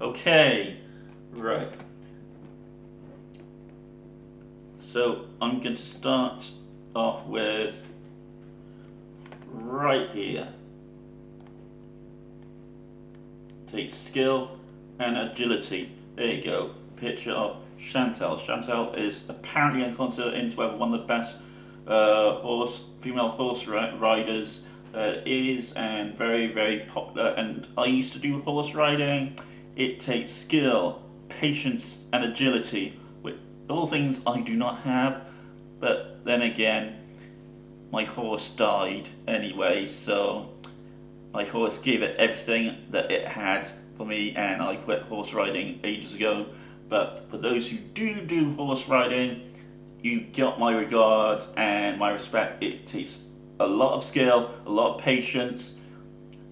Okay, right. So I'm going to start off with right here. Take skill and agility. There you go. Picture of Chantel. Chantel is apparently encountered into one of the best female horse riders is, and very popular. And I used to do horse riding. It takes skill, patience, and agility, which all things I do not have. But then again, my horse died anyway, so my horse gave it everything that it had for me, and I quit horse riding ages ago. But for those who do horse riding, you got my regards and my respect. It takes a lot of skill, a lot of patience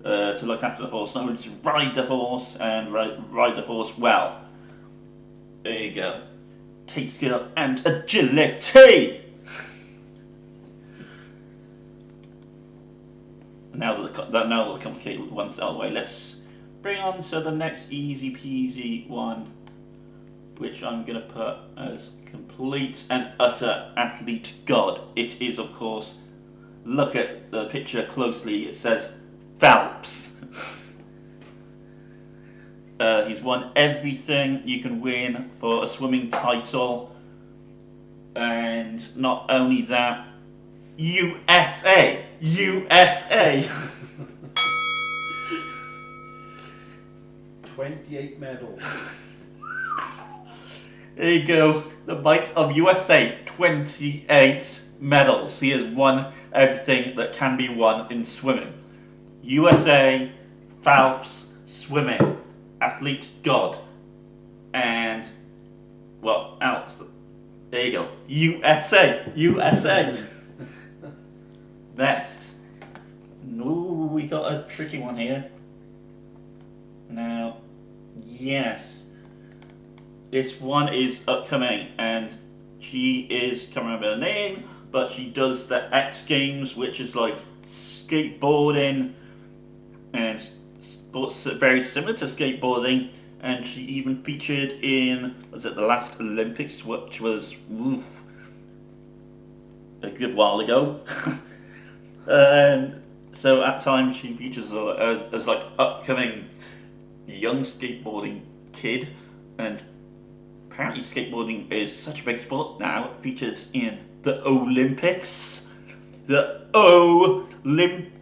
to look after the horse. Not only to ride the horse and ride the horse well. There you go. Take skill and agility. Now that the complicated one's out of the way, let's bring on to the next easy peasy one, which I'm gonna put as complete and utter athlete god. It is, of course, look at the picture closely. It says Phelps. He's won everything you can win for a swimming title, and not only that, USA. 28 medals. There you go. The might of USA. 28 medals. He has won everything that can be won in swimming. USA, Phelps, swimming, athlete god, and what else? There you go. USA. Next. Ooh, we got a tricky one here. Now, yes. This one is upcoming, and she is, can't remember her name, but she does the X Games, which is like skateboarding, and sports very similar to skateboarding. And she even featured in, was it the last Olympics, which was a good while ago. And so at times she features as like upcoming young skateboarding kid, and apparently skateboarding is such a big sport now. It features in the Olympics. The Olympics.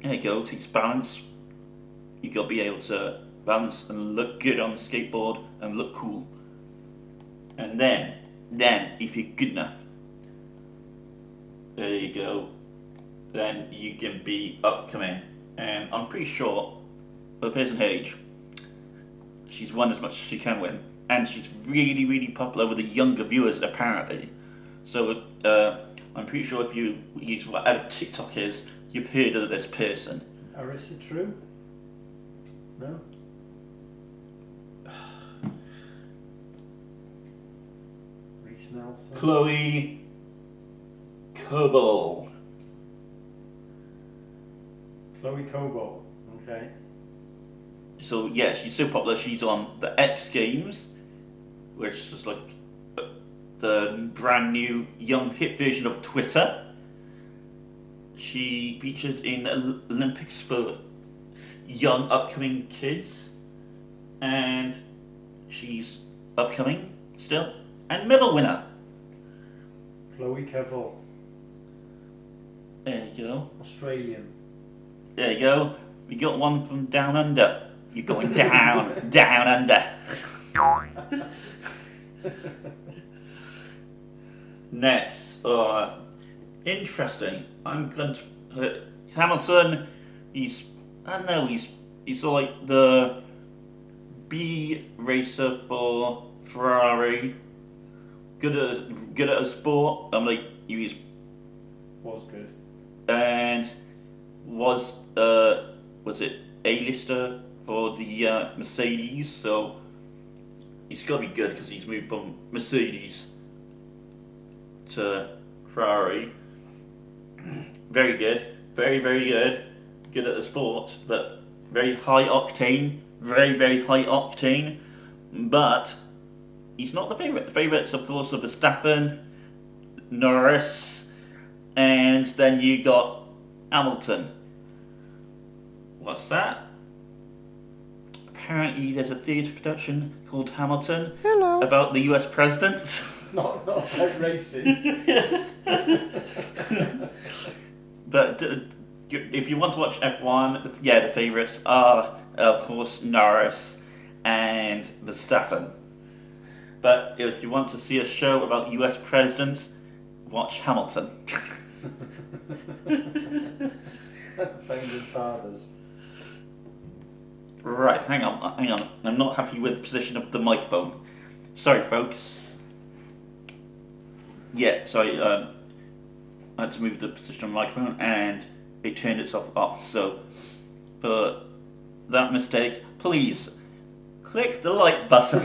There you go. Takes balance. You gotta be able to balance and look good on the skateboard and look cool. And then if you're good enough, there you go. Then you can be upcoming. And I'm pretty sure, for a person her age, she's won as much as she can win, and she's really popular with the younger viewers apparently. So I'm pretty sure if you use whatever TikTok is, you've heard of this person. Is it true? No. Reese Nelson. Chloe Coble. Chloe Coble. Okay. So yeah, she's so popular. She's on the X Games, which is like the brand new young hip version of Twitter. She featured in Olympics for young upcoming kids, and she's upcoming still, and medal winner. Chloe Coble. There you go. Australian. There you go. We got one from down under. You're going down, down under. Next, interesting. I'm going to Hamilton. I don't know. He's like the B racer for Ferrari. Good at a sport. I'm like he Was good. and was it A-lister for the Mercedes, so he's got to be good because he's moved from Mercedes to Ferrari. Very good, very good. good at the sport, but very high octane, very high octane. But he's not the favourite. The favourites, of course, are Verstappen, Norris, and then you got Hamilton. What's that? Apparently, there's a theatre production called Hamilton. Hello. About the US presidents. Not like racing. But if you want to watch F1, the favourites are, of course, Norris and Verstappen. But if you want to see a show about US presidents, watch Hamilton. Founding fathers. Right, hang on. I'm not happy with the position of the microphone. Sorry, folks. Yeah, sorry. I had to move the position of the microphone and it turned itself off. So, for that mistake, please click the like button.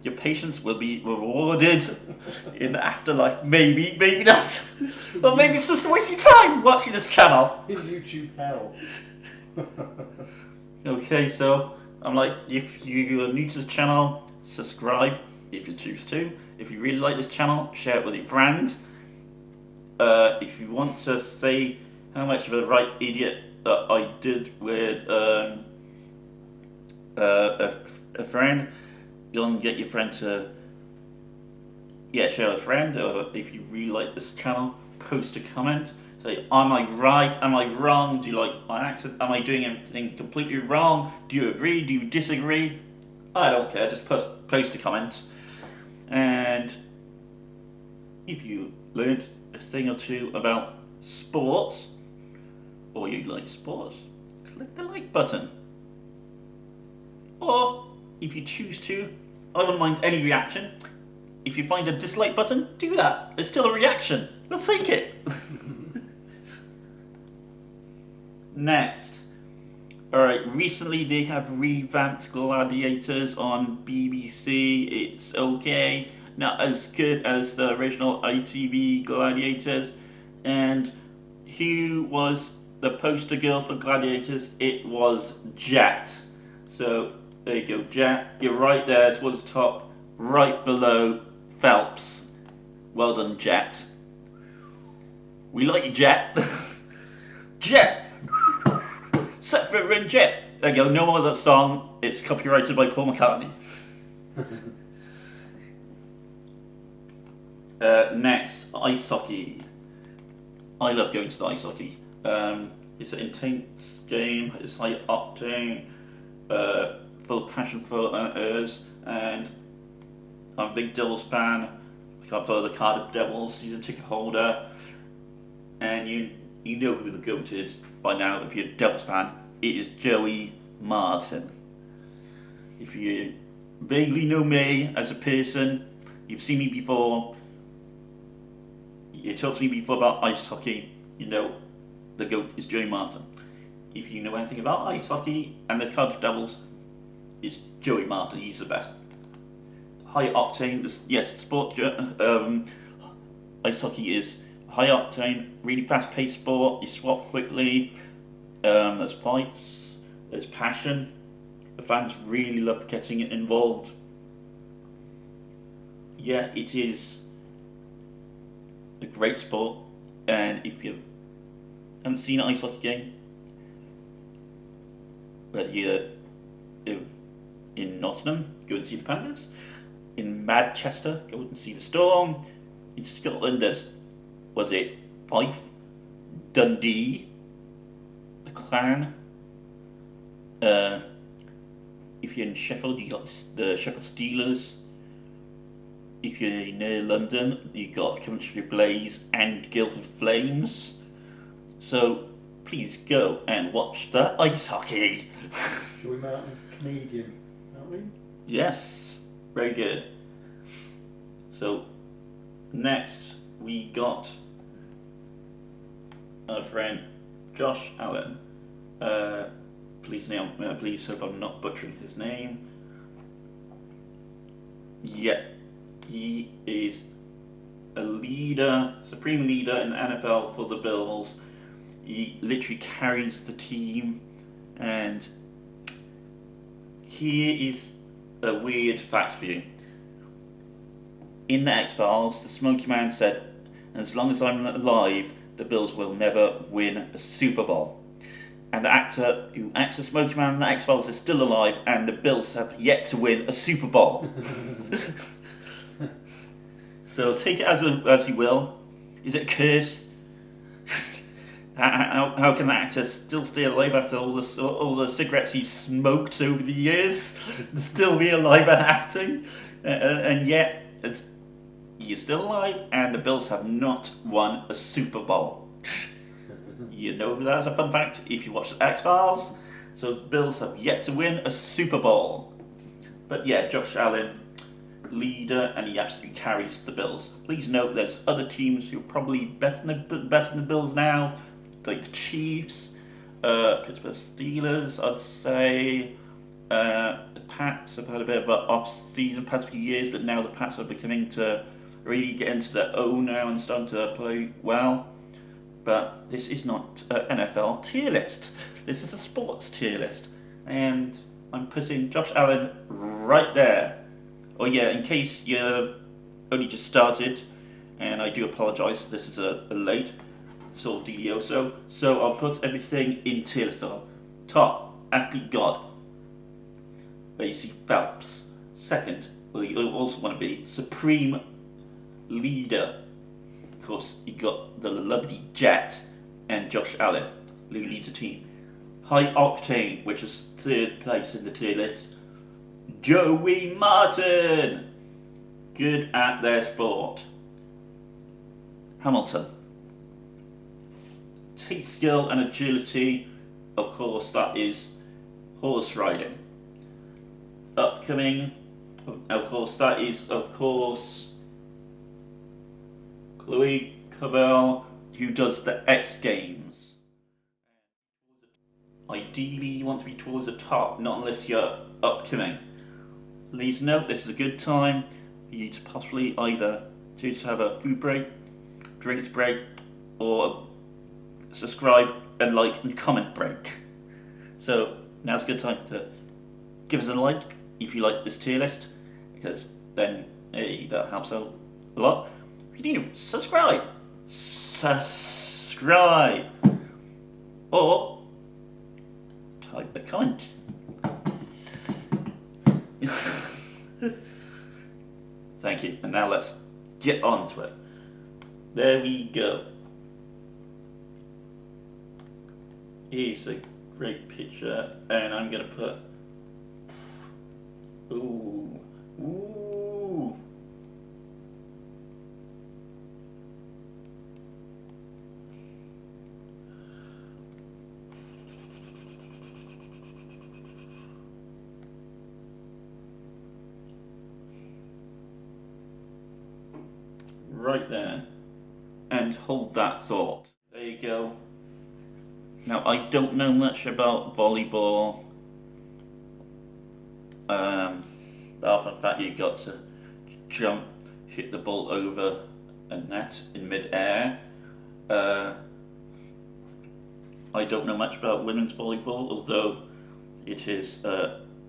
Your patience will be rewarded in the afterlife. Maybe, maybe not. Or maybe it's just a waste of your time watching this channel. In YouTube hell. Okay, so I'm like, if you are new to this channel, subscribe if you choose to. If you really like this channel, share it with your friends. If you want to say how much of a right idiot that I did with a friend, you'll get your friend to share with a friend. Or if you really like this channel, post a comment. Say, am I right? Am I wrong? Do you like my accent? Am I doing anything completely wrong? Do you agree? Do you disagree? I don't care. Just post a comment. And if you learned a thing or two about sports, or you like sports, click the like button. Or if you choose to, I don't mind any reaction. If you find a dislike button, do that. It's still a reaction. We'll take it. Next. Alright, recently they have revamped Gladiators on BBC. It's okay. Not as good as the original ITV Gladiators. And who was the poster girl for Gladiators? It was Jet. So, there you go, Jet. You're right there towards the top, right below Phelps. Well done, Jet. We like you, Jet. Jet! Sutherland Jet. There you go, no more of that song. It's copyrighted by Paul McCartney. Next, ice hockey. I love going to the ice hockey. It's an intense game, it's high octane, full of passion for us, and I'm a big Devils fan. I follow the Cardiff Devils, season ticket holder, and you know who the GOAT is by now if you're a Devils fan. It is Joey Martin. If you vaguely know me as a person, you've seen me before, you talked to me before about ice hockey, you know the GOAT is Joey Martin. If you know anything about ice hockey and the Cardiff Devils, it's Joey Martin, he's the best. High octane, yes, sport, ice hockey is high octane, really fast paced sport, you swap quickly, there's fights, there's passion, the fans really love getting involved. Yeah, it is a great sport, and if you haven't seen an ice hockey game, whether you live in Nottingham, go and see the Panthers. In Manchester, go and see the Storm. In Scotland, there's, was it Fife, Dundee, the Clan. If you're in Sheffield, you got the Sheffield Steelers. If you're near London, you got Coventry Blaze and Guildford Flames. So please go and watch the ice hockey. Joey Martin's Canadian, aren't we? Yes, very good. So next we got our friend Josh Allen. Please hope I'm not butchering his name. Yeah, he is a leader, supreme leader in the NFL for the Bills. He literally carries the team, and here is a weird fact for you. In the X-Files, the Smoky Man said, "As long as I'm alive, the Bills will never win a Super Bowl." And the actor who acts the Smoky Man in the X-Files is still alive, and the Bills have yet to win a Super Bowl. So take it as you will. Is it a curse? How can the actor still stay alive after all the cigarettes he smoked over the years? Still be alive and acting, and yet he's still alive, and the Bills have not won a Super Bowl. You know that's a fun fact if you watch the X-Files. So the Bills have yet to win a Super Bowl. But yeah, Josh Allen, leader, and he absolutely carries the Bills. Please note there's other teams who are probably better than the Bills now, like the Chiefs, Pittsburgh Steelers, I'd say. The Pats have had a bit of an off-season past few years, but now the Pats are beginning to really get into their own now and starting to play well. But this is not an NFL tier list. This is a sports tier list. And I'm putting Josh Allen right there. Oh yeah, in case you only just started, and I do apologise, this is a late sort of video, so I'll put everything in tier list order. Top, athlete god, Lacey Phelps. Second, well, you also want to be supreme leader. Of course, you got the lovely Jet and Josh Allen, who leads the team. High Octane, which is third place in the tier list, Joey Martin, good at their sport. Hamilton, taste, skill and agility, of course that is horse riding. Upcoming, of course that is Chloe Cobell, who does the X Games. Ideally you want to be towards the top, not unless you're upcoming. Please note this is a good time for you to possibly either choose to have a food break, drinks break, or subscribe and like and comment break. So now's a good time to give us a like if you like this tier list, because then that helps out a lot. If you need to subscribe, or type a comment. Thank you, and now let's get on to it. There we go. Here's a great picture, and I'm gonna put ooh. Right there, and hold that thought. There you go. Now I don't know much about volleyball. Apart from the fact you got to jump, hit the ball over a net in mid-air. I don't know much about women's volleyball, although it is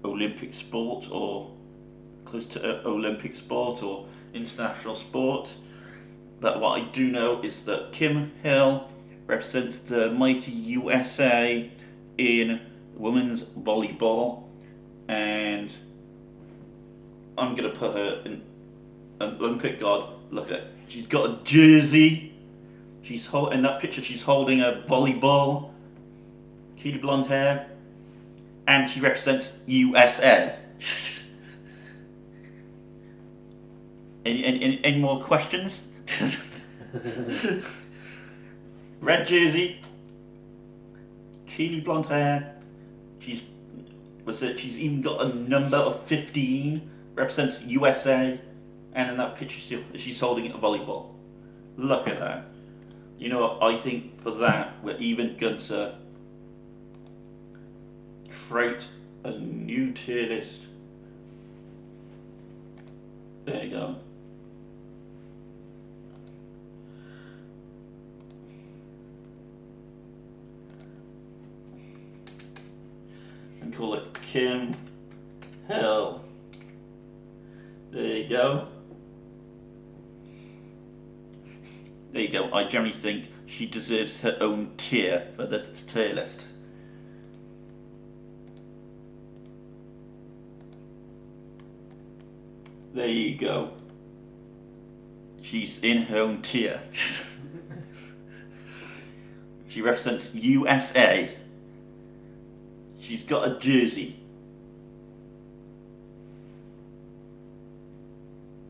Olympic sport or close to Olympic sport or international sport. But what I do know is that Kim Hill represents the mighty USA in women's volleyball, and I'm going to put her in an Olympic god. Look at it. She's got a jersey. In that picture she's holding a volleyball, curly blonde hair, and she represents USA. Any more questions? Red jersey, curly blonde hair. She's even got a number of 15, represents USA, and in that picture she's holding a volleyball. Look at that. You know what, I think for that we're even going to create a new tier list. There you go. call it Kim Hill. There you go. There you go. I generally think she deserves her own tier for the tier list. There you go. She's in her own tier. She represents USA. She's got a jersey.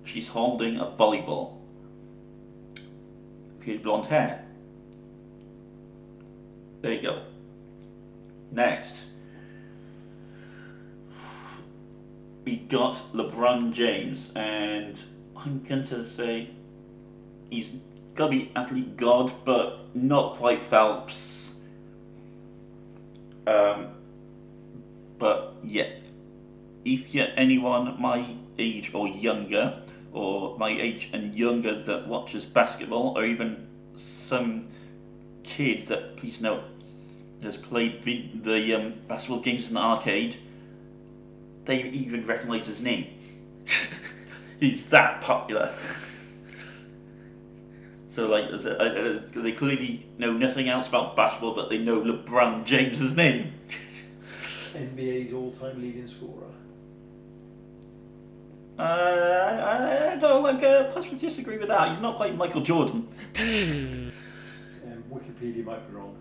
She's holding a volleyball. She has blonde hair. There you go. Next, we got LeBron James, and I'm going to say he's got to be athlete god, but not quite Phelps. But yeah, if you're anyone my age or younger, or my age and younger that watches basketball, or even some kid that, please note, has played the basketball games in the arcade, they even recognise his name. He's that popular. So like, they clearly know nothing else about basketball, but they know LeBron James's name. NBA's all-time leading scorer. I don't possibly disagree with that. He's not quite Michael Jordan. Wikipedia might be wrong.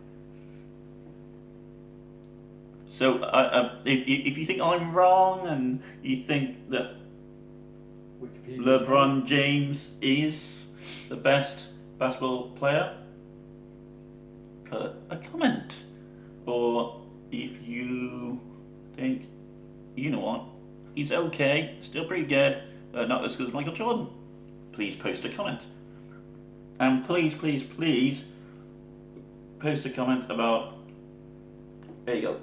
So if you think I'm wrong and you think that Wikipedia LeBron James is the best basketball player, put a comment. Or if you think, you know what, he's okay, still pretty good, not as good as Michael Jordan, please post a comment. And please, please, please post a comment about, there you go,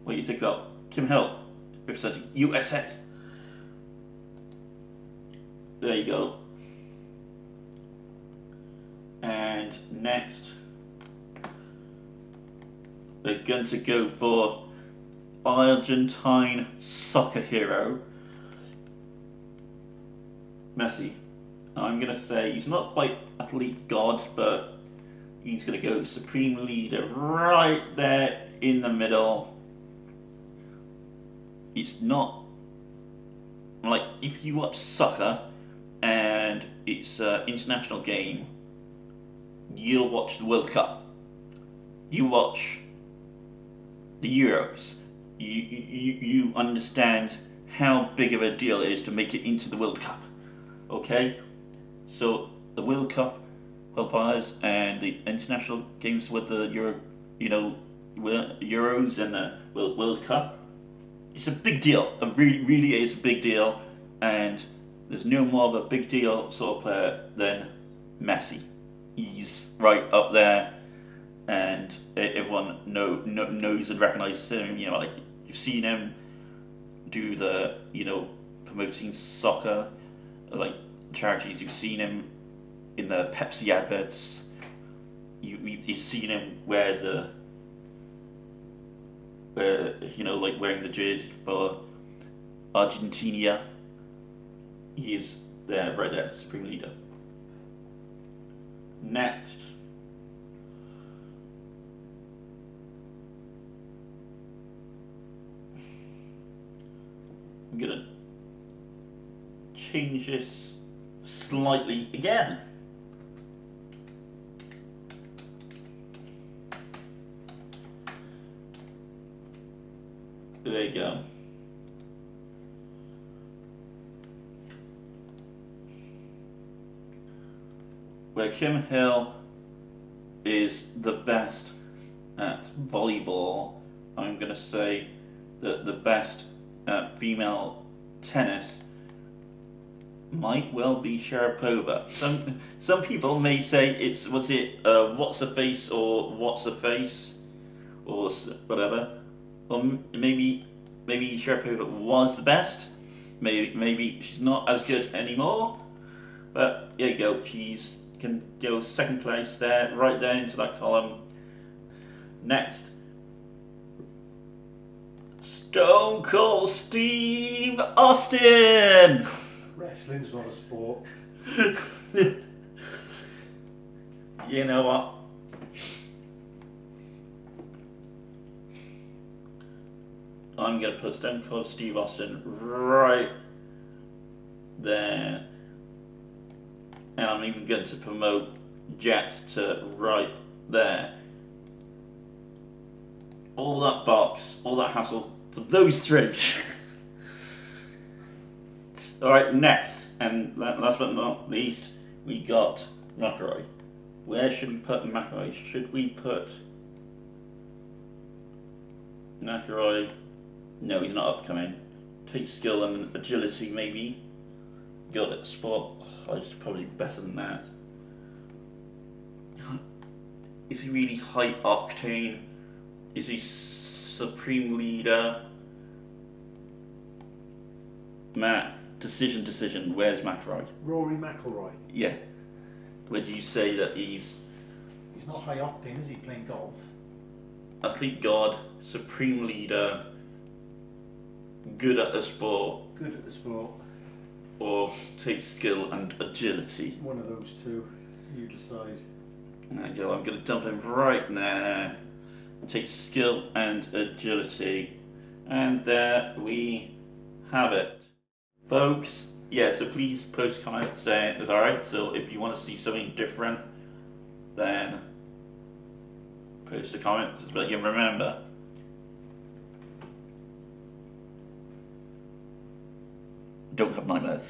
what do you think about Kim Hill representing USA? There you go. And next, we're going to go for Argentine soccer hero, Messi. I'm going to say he's not quite athlete god, but he's going to go supreme leader right there in the middle. It's not like, if you watch soccer and it's an international game, you'll watch the World Cup, you watch the Euros, you understand how big of a deal it is to make it into the World Cup. Okay, so the World Cup qualifiers and the international games with the Euros and the World Cup, it's a big deal. It really is a big deal, and there's no more of a big deal sort of player than Messi. He's right up there, and everyone knows and recognizes him. You know, like, you've seen him do the, promoting soccer, like charities. You've seen him in the Pepsi adverts. You've seen him wear like wearing the jersey for Argentina. He is there, right there, supreme leader. Next, I'm gonna change this slightly again. There you go. Where Kim Hill is the best at volleyball, I'm going to say that the best at female tennis might well be Sharapova. Some people may say it's, what's her face or what's her face or whatever. Or maybe Sharapova was the best. Maybe she's not as good anymore. But there you go. She's can go second place there, right there into that column. Next, Stone Cold Steve Austin! Wrestling's not a sport. You know what? I'm going to put Stone Cold Steve Austin right there. And I'm even going to promote Jet to right there. All that box, all that hassle for those three. Alright, next, and last but not least, we got McIlroy. Where should we put McIlroy? Should we put McIlroy? No, he's not upcoming. Take skill and agility, maybe. Got it. Sport. Oh, he's probably better than that. Is he really high octane? Is he supreme leader? Matt, decision. Where's McIlroy? Rory McIlroy. Yeah. Would you say that he's He's not high octane, is he, playing golf? athlete god, supreme leader, good at the sport, Good at the sport. or take skill and agility? One of those two. You decide. There you go. I'm going to dump him right there. Take skill and agility, and there we have it, folks. Yeah, so please post comments saying it's alright. So if you want to see something different, then post a comment. But again, remember, don't have nightmares.